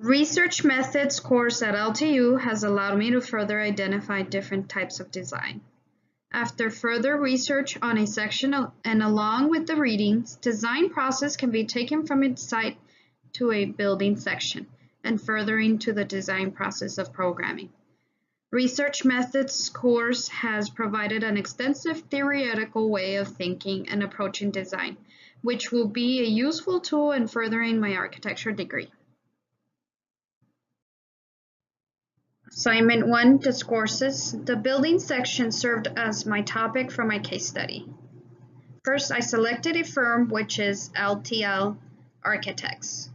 Research methods course at LTU has allowed me to further identify different types of design. After further research on a section and along with the readings, design process can be taken from its site to a building section and further into the design process of programming. Research methods course has provided an extensive theoretical way of thinking and approaching design, which will be a useful tool in furthering my architecture degree. Assignment 1, discourses. The building section served as my topic for my case study. First, I selected a firm, which is LTL Architects.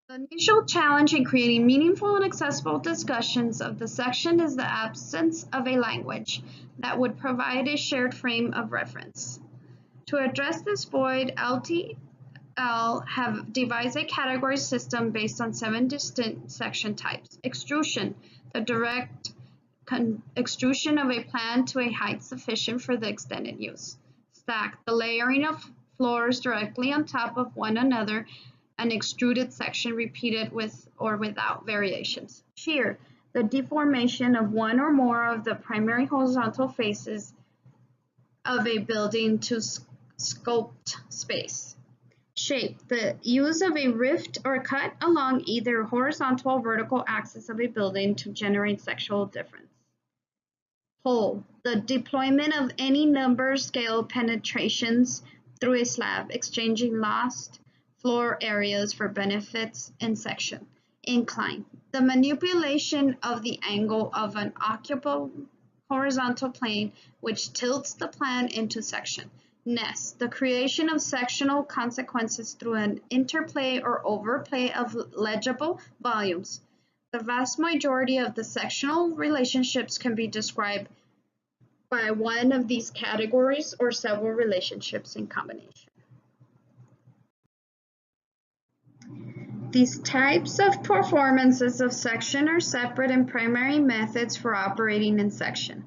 The initial challenge in creating meaningful and accessible discussions of the section is the absence of a language that would provide a shared frame of reference. To address this void, LTL have devised a category system based on 7 distinct section types. Extrusion, the direct extrusion of a plan to a height sufficient for the extended use. Stack, the layering of floors directly on top of one another, an extruded section repeated with or without variations. Shear, the deformation of one or more of the primary horizontal faces of a building to sculpt space. Shape, the use of a rift or cut along either horizontal or vertical axis of a building to generate sectional difference. Hole, the deployment of any number scale penetrations through a slab, exchanging lost floor areas for benefits in section. Incline, the manipulation of the angle of an occupable horizontal plane which tilts the plan into section. Nest, the creation of sectional consequences through an interplay or overplay of legible volumes. The vast majority of the sectional relationships can be described by one of these categories or several relationships in combination. These types of performances of section are separate and primary methods for operating in section.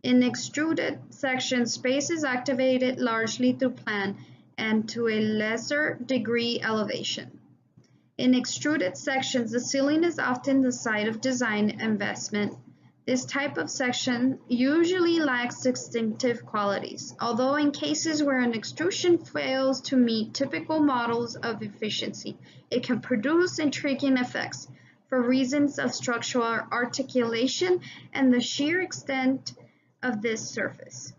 In extruded section, space is activated largely through plan and to a lesser degree elevation. In extruded sections, the ceiling is often the site of design investment. This type of section usually lacks distinctive qualities, although in cases where an extrusion fails to meet typical models of efficiency, it can produce intriguing effects for reasons of structural articulation and the sheer extent of this surface.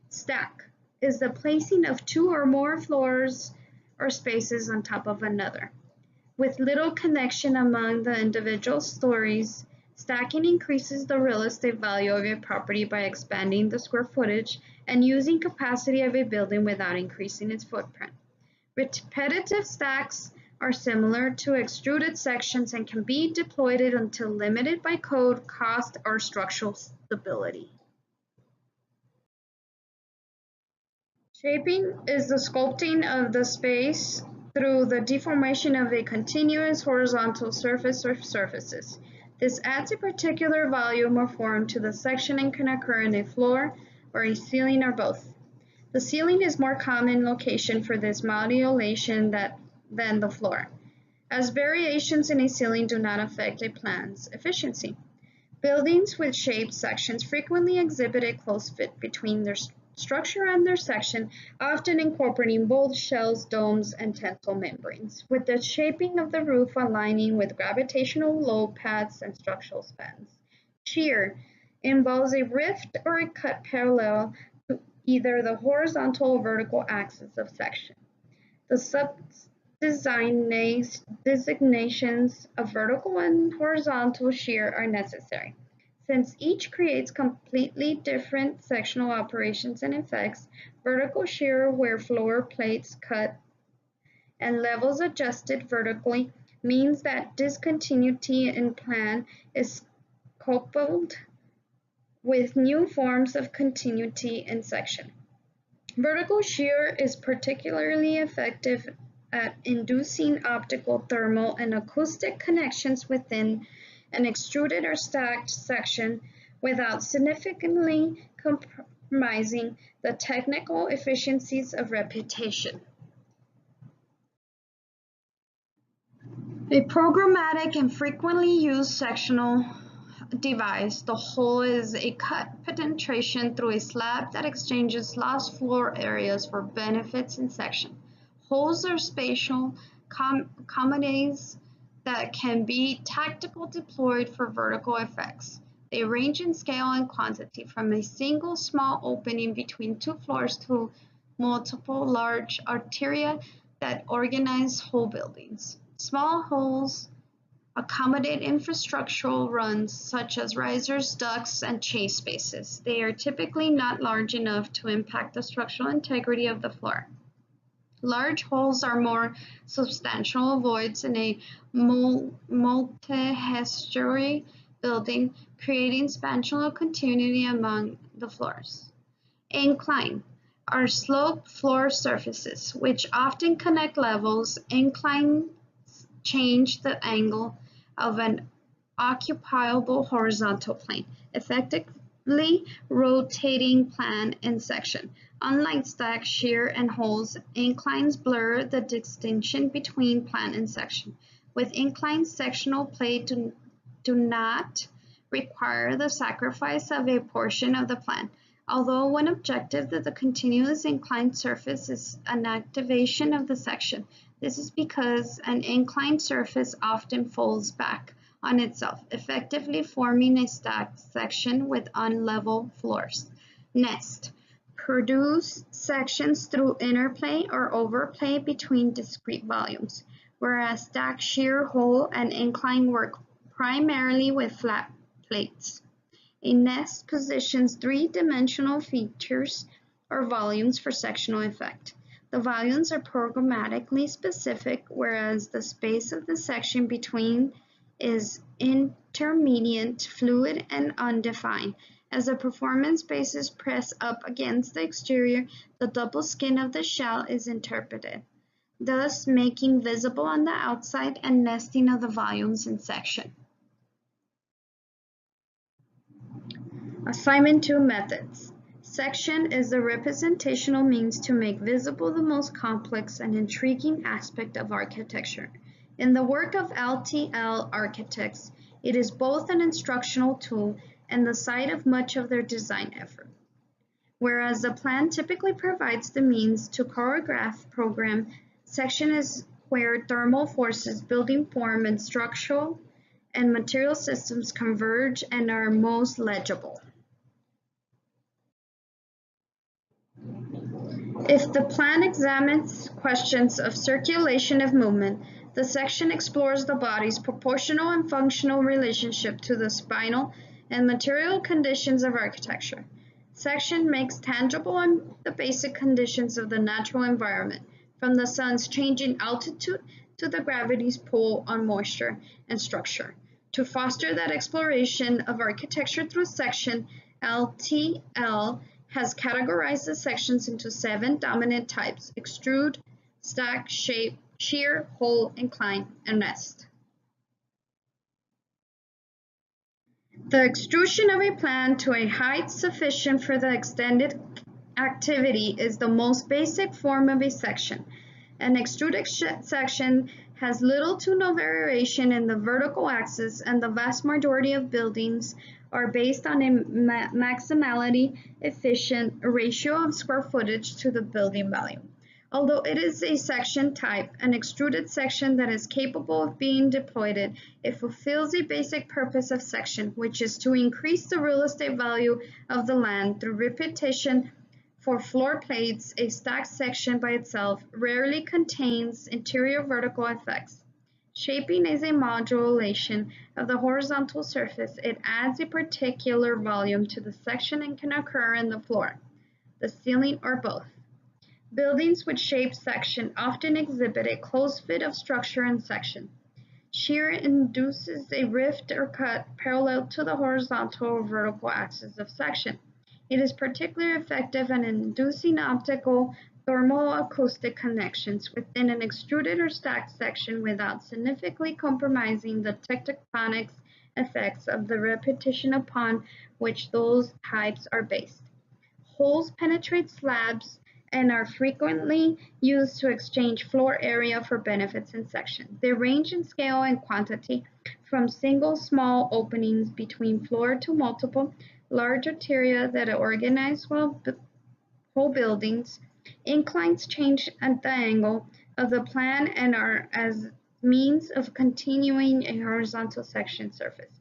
Stack is the placing of 2 or more floors or spaces on top of another. With little connection among the individual stories, stacking increases the real estate value of a property by expanding the square footage and using capacity of a building without increasing its footprint. Repetitive stacks are similar to extruded sections and can be deployed until limited by code, cost, or structural stability. Shaping is the sculpting of the space through the deformation of a continuous horizontal surface or surfaces. This adds a particular volume or form to the section and can occur in a floor or a ceiling or both. The ceiling is more common location for this modulation than the floor, as variations in a ceiling do not affect a plan's efficiency. Buildings with shaped sections frequently exhibit a close fit between their structure and their section, often incorporating both shells, domes, and tensile membranes, with the shaping of the roof aligning with gravitational load paths and structural spans. Shear involves a rift or a cut parallel to either the horizontal or vertical axis of section. The designations of vertical and horizontal shear are necessary. Since each creates completely different sectional operations and effects, vertical shear where floor plates cut and levels adjusted vertically means that discontinuity in plan is coupled with new forms of continuity in section. Vertical shear is particularly effective at inducing optical, thermal, and acoustic connections within an extruded or stacked section without significantly compromising the technical efficiencies of repetition. A programmatic and frequently used sectional device, the hole is a cut penetration through a slab that exchanges lost floor areas for benefits in section. Holes are spatial commodities that can be tactically deployed for vertical effects. They range in scale and quantity from a single small opening between two floors to multiple large arteria that organize whole buildings. Small holes accommodate infrastructural runs such as risers, ducts, and chase spaces. They are typically not large enough to impact the structural integrity of the floor. Large holes are more substantial voids in a multi-story building, creating spatial continuity among the floors. Incline are sloped floor surfaces, which often connect levels. Inclines change the angle of an occupiable horizontal plane, effectively rotating plan and section. Unlike stack, shear, and holes, inclines blur the distinction between plan and section. With inclines, sectional plate do not require the sacrifice of a portion of the plan. Although one objective that the continuous inclined surface is an activation of the section, this is because an inclined surface often folds back on itself, effectively forming a stacked section with unlevel floors. Nest produce sections through interplay or overplay between discrete volumes, whereas stack, shear, hole, and incline work primarily with flat plates. A nest positions three-dimensional features or volumes for sectional effect. The volumes are programmatically specific, whereas the space of the section between is intermediate, fluid, and undefined. As the performance bases press up against the exterior, the double skin of the shell is interpreted, thus making visible on the outside and nesting of the volumes in section. Assignment 2 methods. Section is the representational means to make visible the most complex and intriguing aspect of architecture. In the work of LTL architects, it is both an instructional tool and the site of much of their design effort. Whereas the plan typically provides the means to choreograph program, section is where thermal forces, building form, and structural and material systems converge and are most legible. If the plan examines questions of circulation of movement, the section explores the body's proportional and functional relationship to the spinal and material conditions of architecture. Section makes tangible the basic conditions of the natural environment, from the sun's changing altitude to the gravity's pull on moisture and structure. To foster that exploration of architecture through section, LTL has categorized the sections into 7 dominant types: extrude, stack, shape, shear, hole, incline, and nest. The extrusion of a plan to a height sufficient for the extended activity is the most basic form of a section. An extruded section has little to no variation in the vertical axis, and the vast majority of buildings are based on a maximally efficient ratio of square footage to the building volume. Although it is a section type, an extruded section that is capable of being deployed, it fulfills the basic purpose of section, which is to increase the real estate value of the land through repetition. For floor plates, a stacked section by itself rarely contains interior vertical effects. Shaping is a modulation of the horizontal surface. It adds a particular volume to the section and can occur in the floor, the ceiling, or both. Buildings with shaped section often exhibit a close fit of structure and section. Shear induces a rift or cut parallel to the horizontal or vertical axis of section. It is particularly effective in inducing optical thermal-acoustic connections within an extruded or stacked section without significantly compromising the tectonic effects of the repetition upon which those types are based. Holes penetrate slabs and are frequently used to exchange floor area for benefits in section. They range in scale and quantity from single small openings between floor to multiple large arteria that organize whole buildings. Inclines change at the angle of the plan and are as means of continuing a horizontal section surface.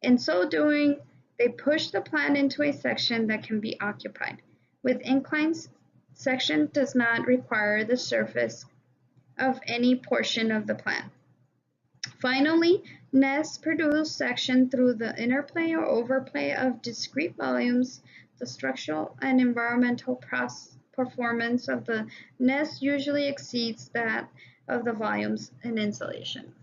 In so doing, they push the plan into a section that can be occupied. With inclines, section does not require the surface of any portion of the plan. Finally, nests produce section through the interplay or overplay of discrete volumes. The structural and environmental performance of the nest usually exceeds that of the volumes in insulation.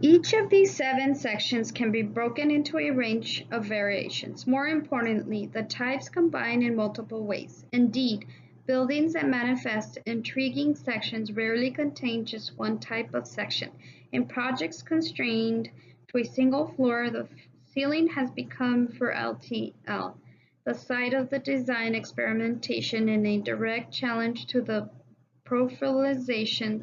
Each of these 7 sections can be broken into a range of variations. More importantly, the types combine in multiple ways. Indeed, buildings that manifest intriguing sections rarely contain just one type of section. In projects constrained to a single floor, the ceiling has become for LTL the site of the design experimentation and a direct challenge to the profilization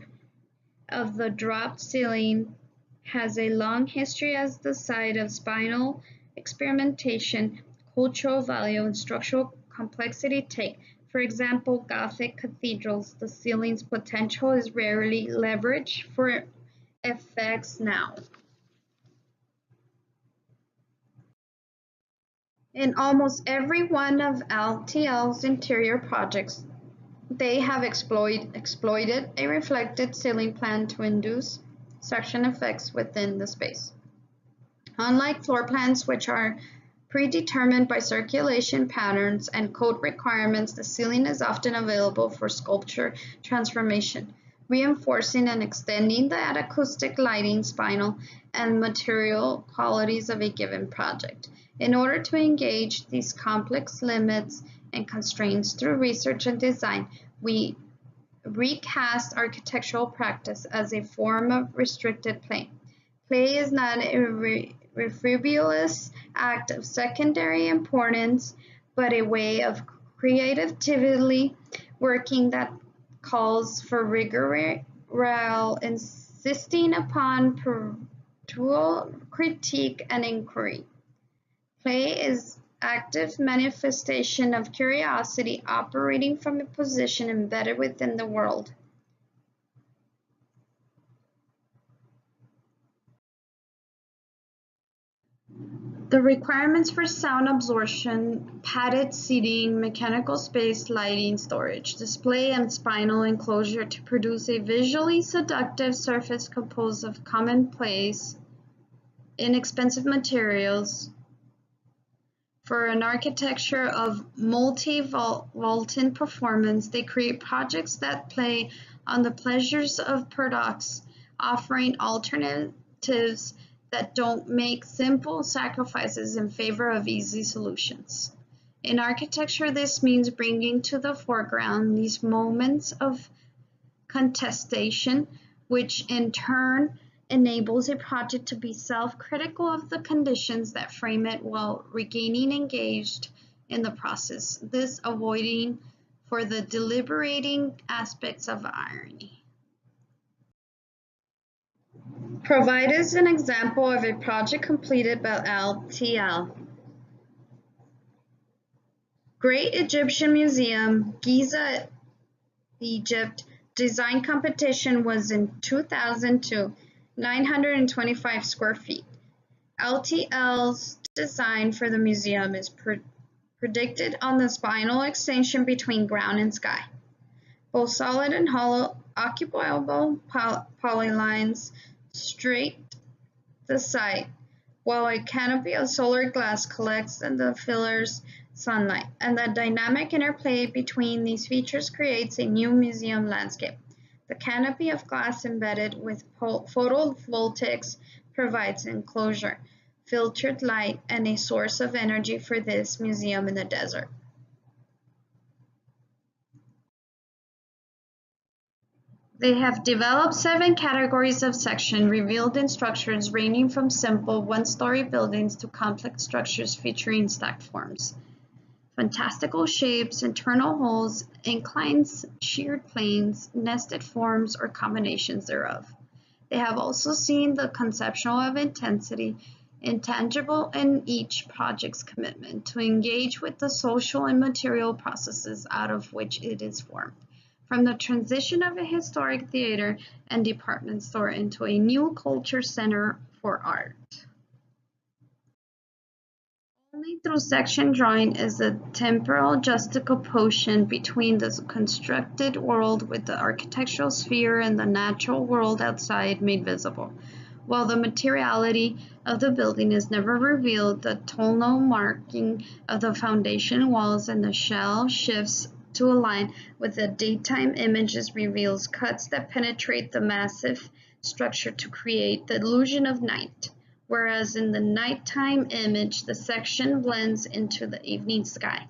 of the drop ceiling has a long history as the site of spinal experimentation. Cultural value and structural complexity take, for example, Gothic cathedrals. The ceiling's potential is rarely leveraged for effects now. In almost every one of LTL's interior projects, they have exploited a reflected ceiling plan to induce section effects within the space. Unlike floor plans, which are predetermined by circulation patterns and code requirements, the ceiling is often available for sculpture transformation, reinforcing and extending the acoustic, lighting, spinal, and material qualities of a given project. In order to engage these complex limits and constraints through research and design, we recast architectural practice as a form of restricted play. Play is not a frivolous act of secondary importance, but a way of creatively working that calls for rigor while insisting upon perpetual critique and inquiry. Play is active manifestation of curiosity operating from a position embedded within the world. The requirements for sound absorption, padded seating, mechanical space, lighting, storage, display, and spinal enclosure to produce a visually seductive surface composed of commonplace, inexpensive materials. For an architecture of multi-vaulting performance, they create projects that play on the pleasures of paradox, offering alternatives that don't make simple sacrifices in favor of easy solutions. In architecture, this means bringing to the foreground these moments of contestation, which in turn enables a project to be self-critical of the conditions that frame it while remaining engaged in the process, this avoiding for the deliberating aspects of irony. Provide us an example of a project completed by LTL. Great Egyptian Museum, Giza, Egypt design competition was in 2002, 925 square feet. LTL's design for the museum is predicted on the spinal extension between ground and sky. Both solid and hollow occupiable polylines straight the site, while a canopy of solar glass collects and filters sunlight, and the dynamic interplay between these features creates a new museum landscape. The canopy of glass embedded with photovoltaics provides enclosure, filtered light, and a source of energy for this museum in the desert. They have developed 7 categories of section revealed in structures ranging from simple one-story buildings to complex structures featuring stacked forms, fantastical shapes, internal holes, inclines, sheared planes, nested forms, or combinations thereof. They have also seen the conceptual of intensity, intangible in each project's commitment to engage with the social and material processes out of which it is formed. From the transition of a historic theater and department store into a new culture center for art. Only through section drawing is the temporal juxtaposition between the constructed world with the architectural sphere and the natural world outside made visible. While the materiality of the building is never revealed, the tonal marking of the foundation walls and the shell shifts to align with the daytime images reveals cuts that penetrate the massive structure to create the illusion of night, whereas in the nighttime image the section blends into the evening sky,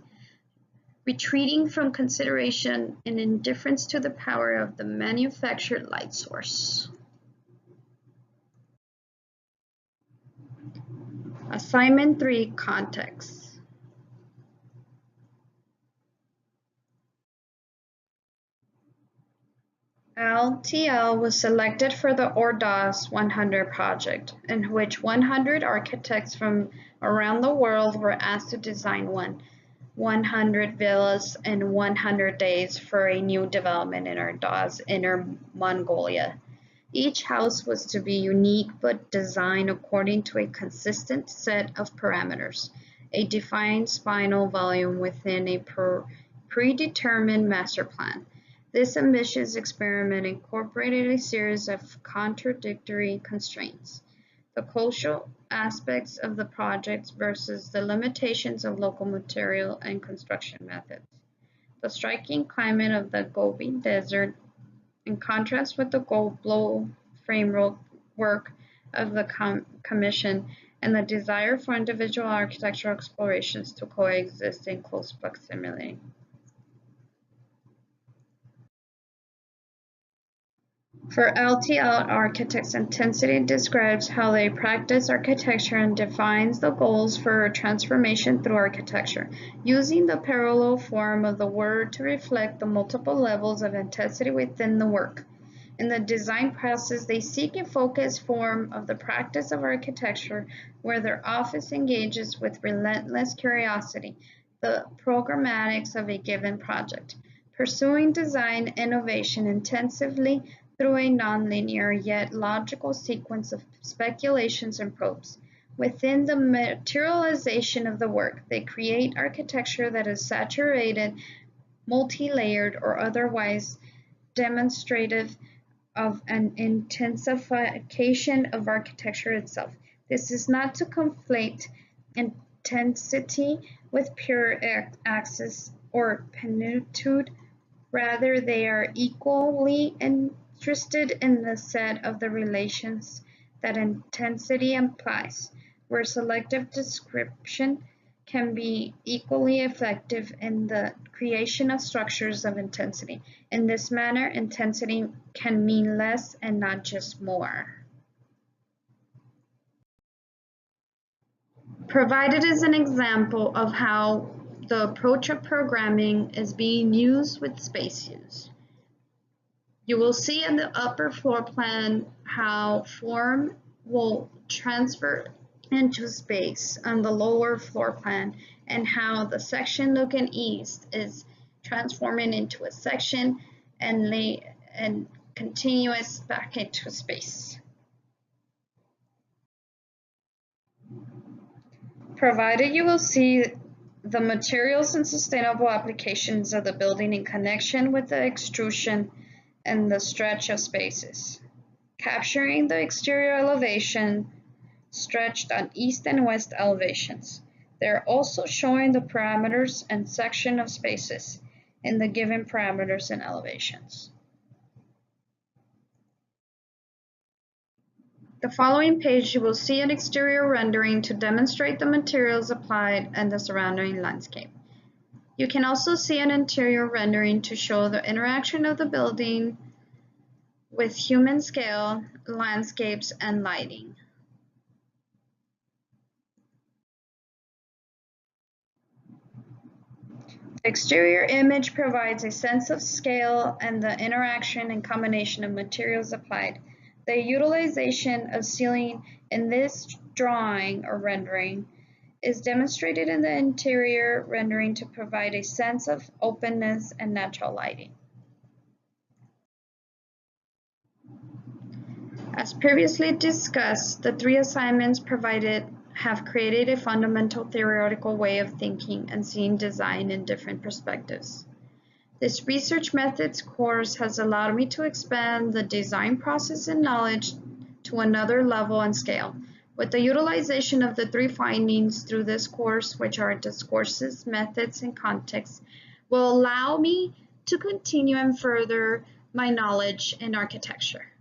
retreating from consideration in indifference to the power of the manufactured light source. Assignment 3, Context. LTL was selected for the Ordaz 100 project, in which 100 architects from around the world were asked to design 100 villas in 100 days for a new development in Ordaz, Inner Mongolia. Each house was to be unique but designed according to a consistent set of parameters, a defined spinal volume within a predetermined master plan. This ambitious experiment incorporated a series of contradictory constraints: the cultural aspects of the project versus the limitations of local material and construction methods, the striking climate of the Gobi Desert in contrast with the global framework of the Commission, and the desire for individual architectural explorations to coexist in close proximity. For LTL architects, intensity describes how they practice architecture and defines the goals for transformation through architecture, using the parallel form of the word to reflect the multiple levels of intensity within the work. In the design process, they seek a focused form of the practice of architecture where their office engages with relentless curiosity, the programmatics of a given project, pursuing design innovation intensively through a nonlinear yet logical sequence of speculations and probes. Within the materialization of the work, they create architecture that is saturated, multi-layered, or otherwise demonstrative of an intensification of architecture itself. This is not to conflate intensity with pure axis or plenitude. Rather, they are equally interested in the set of the relations that intensity implies, where selective description can be equally effective in the creation of structures of intensity. In this manner, intensity can mean less and not just more. Provided is an example of how the approach of programming is being used with space use. You will see in the upper floor plan how form will transfer into space on the lower floor plan, and how the section looking east is transforming into a section and continuous back into space. Provided, you will see the materials and sustainable applications of the building in connection with the extrusion and the stretch of spaces, capturing the exterior elevation stretched on east and west elevations. They are also showing the parameters and section of spaces in the given parameters and elevations. The following page, you will see an exterior rendering to demonstrate the materials applied and the surrounding landscape. You can also see an interior rendering to show the interaction of the building with human scale, landscapes, and lighting. The exterior image provides a sense of scale and the interaction and combination of materials applied. The utilization of ceiling in this drawing or rendering is demonstrated in the interior rendering to provide a sense of openness and natural lighting. As previously discussed, the three assignments provided have created a fundamental theoretical way of thinking and seeing design in different perspectives. This research methods course has allowed me to expand the design process and knowledge to another level and scale. With the utilization of the three findings through this course, which are discourses, methods, and context, will allow me to continue and further my knowledge in architecture.